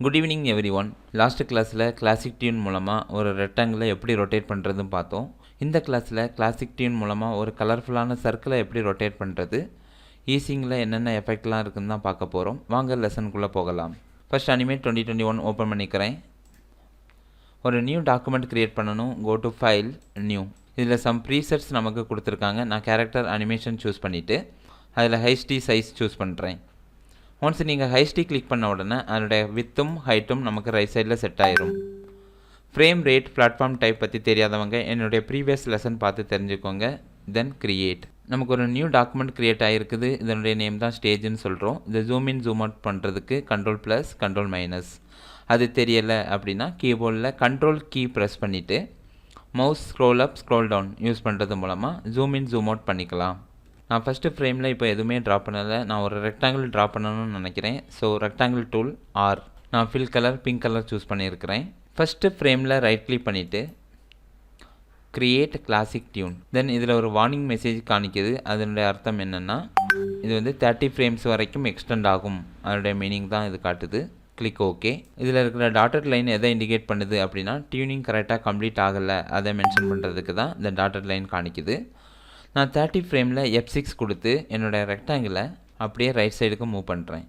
Good evening every one. Last கிளாஸில் classic tune மூலமாக ஒரு ரெக்டாங்கிளை எப்படி ரொட்டேட் பண்ணுறதுன்னு பார்த்தோம். இந்த கிளாஸில் கிளாசிக் டியூன் மூலமாக ஒரு கலர்ஃபுல்லான சர்க்கிளை எப்படி ரொட்டேட் பண்ணுறது, ஈஸிங்கில் என்னென்ன எஃபெக்ட்லாம் இருக்குதுன்னு தான் பார்க்க போகிறோம். வாங்க லெசனுக்குள்ளே போகலாம். ஃபர்ஸ்ட் அனிமேட் 2021 ஓப்பன் பண்ணிக்கிறேன். ஒரு நியூ டாக்குமெண்ட் க்ரியேட் பண்ணணும். Go to file, new. இதில் சம் ப்ரீசெட்ஸ் நமக்கு கொடுத்துருக்காங்க. நான் கேரக்டர் அனிமேஷன் சூஸ் பண்ணிவிட்டு அதில் ஹைஸ்டி சைஸ் சூஸ் பண்ணுறேன். ஒன்ஸ் நீங்கள் ஹைஸ்டி கிளிக் பண்ண உடனே அதனுடைய வித்தும் ஹைட்டும் நமக்கு ரைட் சைடில் செட் ஆயிரும். ஃப்ரேம் ரேட், பிளாட்ஃபார்ம் டைப் பற்றி தெரியாதவங்க என்னுடைய ப்ரீவியஸ் லெசன் பார்த்து தெரிஞ்சுக்கோங்க. தென் கிரியேட். நமக்கு ஒரு நியூ டாக்குமெண்ட் க்ரியேட் ஆகிருக்குது. இதனுடைய நேம் தான் ஸ்டேஜ்னு சொல்கிறோம். இதை ஜூம் இன் ஜூம் அவுட் பண்ணுறதுக்கு Ctrl+Ctrl-. அது தெரியலை அப்படின்னா கீபோர்டில் கண்ட்ரோல் கீ ப்ரெஸ் பண்ணிவிட்டு மவுஸ் ஸ்க்ரோல் அப் ஸ்க்ரோல் டவுன் யூஸ் பண்ணுறது மூலமாக ஜூம் இன் ஜூம் அவுட் பண்ணிக்கலாம். நான் ஃபஸ்ட்டு ஃப்ரேமில் இப்போ எதுவுமே ட்ரா பண்ணலை. நான் ஒரு ரெக்டாங்கிள் ட்ரா பண்ணணும்னு நினைக்கிறேன். ஸோ ரெக்டாங்கிள் டூல் ஆர், நான் fill colour pink colour choose பண்ணியிருக்கிறேன். ஃபஸ்ட்டு ஃப்ரேமில் ரைட் கிளிக் பண்ணிவிட்டு கிரியேட் கிளாசிக் டியூன். தென் இதில் ஒரு வார்னிங் மெசேஜ் காணிக்குது. அதனுடைய அர்த்தம் என்னென்னா இது வந்து 30 ஃப்ரேம்ஸ் வரைக்கும் எக்ஸ்டெண்ட் ஆகும். அதனுடைய மீனிங் தான் இது காட்டுது. Click okay. இதில் இருக்கிற டாட்டட் லைன் எதை இண்டிகேட் பண்ணுது அப்படின்னா டியூனிங் கரெக்டாக கம்ப்ளீட் ஆகலை அதை மென்ஷன் பண்ணுறதுக்கு தான் இந்த டாட்டட் லைன் காணிக்குது. நான் 30 ஃப்ரேமில் F6 கொடுத்து என்னோடய ரெக்டாங்கிளை அப்படியே ரைட் சைடுக்கு மூவ் பண்ணுறேன்.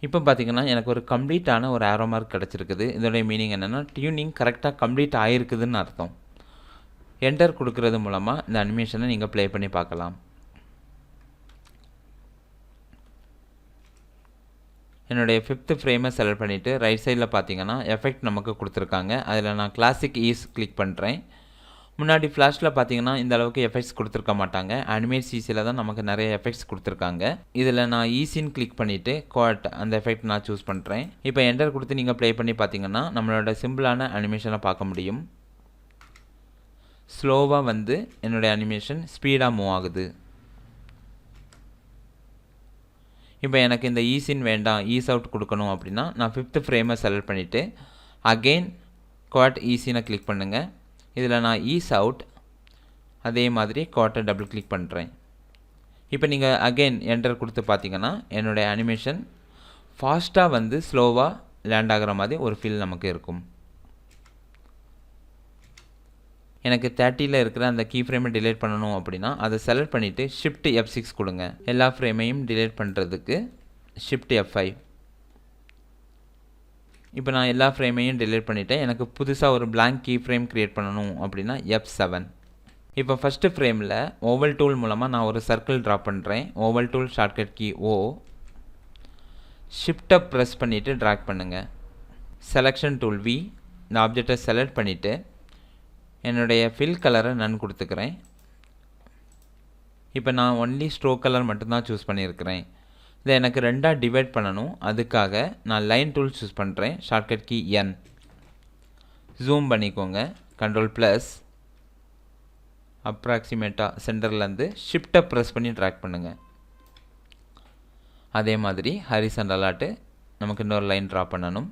இப்போ பார்த்திங்கன்னா எனக்கு ஒரு கம்ப்ளீட்டான ஒரு ஆரோ மார்க் கிடச்சிருக்குது. இதோடைய மீனிங் என்னென்னா டியூனிங் கரெக்டாக கம்ப்ளீட் ஆகிருக்குதுன்னு அர்த்தம். என்டர் கொடுக்கறது மூலமாக இந்த அனிமேஷனை நீங்கள் ப்ளே பண்ணி பார்க்கலாம். என்னுடைய 5th ஃப்ரேமை செலக்ட் பண்ணிவிட்டு ரைட் சைடில் பார்த்தீங்கன்னா எஃபெக்ட் நமக்கு கொடுத்துருக்காங்க. அதில் நான் கிளாசிக் ஈஸ் கிளிக் பண்ணுறேன். முன்னாடி ஃப்ளாஷில் பார்த்தீங்கன்னா இந்த அளவுக்கு எஃபெக்ட்ஸ் கொடுத்துருக்க மாட்டாங்க. அனிமேட் சிசியில் தான் நமக்கு நிறைய எஃபெக்ட்ஸ் கொடுத்துருக்காங்க. இதில் நான் ஈஸின்னு கிளிக் பண்ணிவிட்டு குவாட் அந்த எஃபெக்ட் நான் சூஸ் பண்ணுறேன். இப்போ என்டர் கொடுத்து நீங்கள் ப்ளே பண்ணி பார்த்தீங்கன்னா நம்மளோட சிம்பிளான அனிமேஷனை பார்க்க முடியும். ஸ்லோவாக வந்து என்னுடைய அனிமேஷன் ஸ்பீடாக மூவ் ஆகுது. இப்போ எனக்கு இந்த ஈஸின் வேண்டாம், ஈஸ் அவுட் கொடுக்கணும் அப்படின்னா நான் 5th ஃப்ரேமை செலக்ட் பண்ணிவிட்டு அகெயின் குவாட் ஈஸினை கிளிக் பண்ணுங்கள். இதில் நான் ஈஸ் அவுட் அதே மாதிரி குவாட்டை டபுள் கிளிக் பண்ணுறேன். இப்போ நீங்கள் அகெயின் என்டர் கொடுத்து பார்த்தீங்கன்னா என்னுடைய அனிமேஷன் ஃபாஸ்ட்டாக வந்து ஸ்லோவாக லேண்ட் ஆகிற மாதிரி ஒரு ஃபீல் நமக்கு இருக்கும். எனக்கு 30ல் இருக்கிற அந்த கீ ஃப்ரேமை டிலீட் பண்ணணும் அப்படின்னா அதை செலக்ட் பண்ணிவிட்டு ஷிஃப்ட் F6 கொடுங்க. எல்லா ஃப்ரேமையும் டிலீட் பண்ணுறதுக்கு ஷிஃப்ட் F5. இப்போ நான் எல்லா ஃப்ரேமையும் டிலீட் பண்ணிவிட்டேன். எனக்கு புதுசாக ஒரு blank கீ ஃப்ரேம் க்ரியேட் பண்ணணும் அப்படின்னா F7. இப்போ ஃபஸ்ட்டு ஃப்ரேமில் ஓவல் டூல் மூலமாக நான் ஒரு சர்க்கிள் ட்ரா பண்ணுறேன். Oval tool shortcut key O. ஷிஃப்ட்டை ப்ரெஸ் பண்ணிவிட்டு ட்ராக் பண்ணுங்கள். Selection tool V. இந்த ஆப்ஜெக்டை செலக்ட் பண்ணிவிட்டு என்னுடைய ஃபில் கலரை நான் கொடுத்துக்கிறேன். இப்போ நான் ஒன்லி ஸ்ட்ரோக் கலர் மட்டும்தான் சூஸ் பண்ணியிருக்கிறேன். இதை எனக்கு ரெண்டாக டிவைட் பண்ணணும். அதுக்காக நான் லைன் டூல் சூஸ் பண்ணுறேன். Shortcut key N. ஜூம் பண்ணிக்கோங்க. Ctrl+ அப்ராக்சிமேட்டாக சென்டர்லேருந்து ஷிஃப்ட்டை ப்ரெஸ் பண்ணி ட்ராக் பண்ணுங்கள். அதே மாதிரி ஹரிசாண்டலாட்டு நமக்கு இன்னொரு லைன் ட்ரா பண்ணணும்.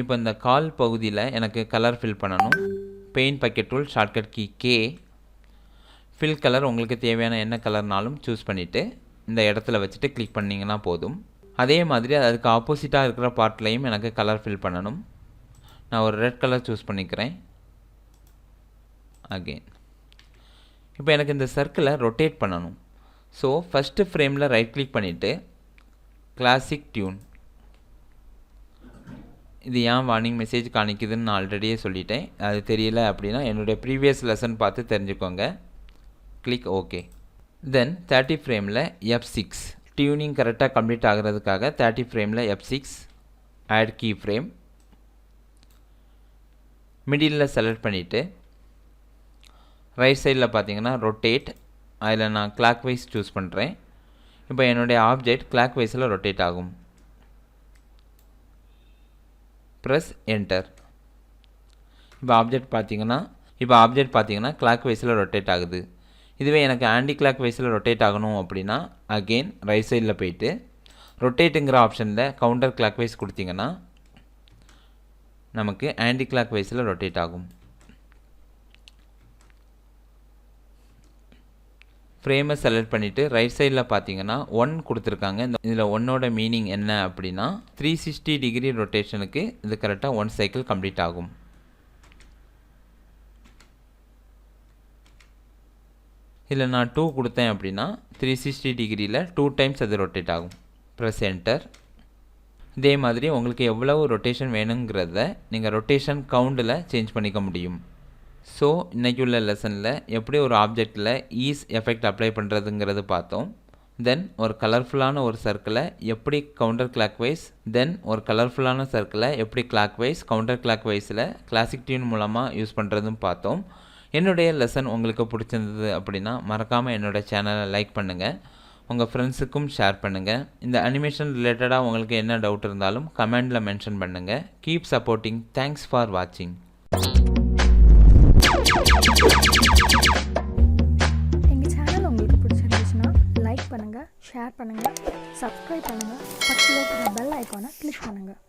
இப்போ இந்த கால் பகுதியில் எனக்கு கலர் ஃபில் பண்ணணும். Paint bucket tool shortcut key K. Fill colour உங்களுக்கு தேவையான என்ன கலர்னாலும் சூஸ் பண்ணிவிட்டு இந்த இடத்துல வச்சுட்டு கிளிக் பண்ணிங்கன்னா போதும். அதே மாதிரி அதுக்கு ஆப்போசிட்டாக இருக்கிற பார்ட்லையும் எனக்கு கலர் ஃபில் பண்ணணும். நான் ஒரு ரெட் கலர் சூஸ் பண்ணிக்கிறேன். அகெயின் இப்போ எனக்கு இந்த சர்க்கிளை ரொட்டேட் பண்ணணும். ஸோ ஃபஸ்ட்டு ஃப்ரேமில் ரைட் கிளிக் பண்ணிவிட்டு கிளாசிக் டியூன். இது ஏன் வார்னிங் மெசேஜ் காணிக்குதுன்னு நான் ஆல்ரெடியே சொல்லிட்டேன். அது தெரியல அப்படின்னா என்னுடைய ப்ரீவியஸ் லெசன் பார்த்து தெரிஞ்சுக்கோங்க. Click okay. தென் 30 ஃப்ரேமில் F6. டியூனிங் கரெக்டாக கம்ப்ளீட் ஆகிறதுக்காக 30 ஃப்ரேமில் F6 add key frame. Middle select பண்ணிவிட்டு ரைட் சைடில் பார்த்தீங்கன்னா ரொட்டேட். அதில் நான் clockwise சூஸ் பண்ணுறேன். இப்போ என்னுடைய ஆப்ஜெக்ட் clockwise ரொட்டேட் ஆகும். Press enter. இப்போ ஆப்ஜெக்ட் பார்த்தீங்கன்னா clockwise ரொட்டேட் ஆகுது. இதுவே எனக்கு ஆன்டி clockwise ரொட்டேட் ஆகணும் அப்படின்னா அகெயின் ரைட் சைடில் போயிட்டு ரொட்டேட்டுங்கிற ஆப்ஷனில் கவுண்டர் clockwise கொடுத்தீங்கன்னா நமக்கு ஆன்டி clockwise ரொட்டேட் ஆகும். ஃப்ரேமை செலக்ட் பண்ணிவிட்டு ரைட் சைடில் பார்த்தீங்கன்னா 1 கொடுத்துருக்காங்க. இதில் 1ஓட மீனிங் என்ன அப்படின்னா 360 டிகிரி ரொட்டேஷனுக்கு இது கரெக்டாக 1 சைக்கிள் கம்ப்ளீட் ஆகும். இதில் நான் 2 கொடுத்தேன் அப்படின்னா 360 டிகிரியில் 2 டைம்ஸ் அது ரொட்டேட் ஆகும். Press enter. இதே மாதிரி உங்களுக்கு எவ்வளவு ரொட்டேஷன் வேணுங்கிறத நீங்கள் ரொட்டேஷன் கவுண்டில் சேஞ்ச் பண்ணிக்க முடியும். ஸோ இன்றைக்கி உள்ள லெசனில் எப்படி ஒரு ஆப்ஜெக்டில் ஈஸ் எஃபெக்ட் அப்ளை பண்ணுறதுங்கிறது பார்த்தோம். தென் ஒரு கலர்ஃபுல்லான ஒரு சர்க்கிளை எப்படி கவுண்டர் கிளாக்வைஸ், தென் ஒரு கலர்ஃபுல்லான சர்க்கிளை எப்படி கிளாக்வைஸ் கவுண்டர் கிளாக்வைஸில் கிளாசிக் டியூன் மூலமாக யூஸ் பண்ணுறதும் பார்த்தோம். என்னுடைய லெசன் உங்களுக்கு பிடிச்சிருந்தது அப்படின்னா மறக்காமல் என்னோடய சேனலை லைக் பண்ணுங்கள், உங்கள் ஃப்ரெண்ட்ஸுக்கும் ஷேர் பண்ணுங்கள். இந்த அனிமேஷன் ரிலேட்டடாக உங்களுக்கு என்ன டவுட் இருந்தாலும் கமெண்டில் மென்ஷன் பண்ணுங்கள். Keep supporting. தேங்க்ஸ் ஃபார் வாட்சிங். எங்கள் சேனல் உங்களுக்கு பிடிச்சிருந்துச்சுன்னா லைக் பண்ணுங்கள், ஷேர் பண்ணுங்கள், சப்ஸ்கிரைப் பண்ணுங்கள், பக்கத்தில் இருக்கிற பெல் ஐக்கானை கிளிக் பண்ணுங்கள்.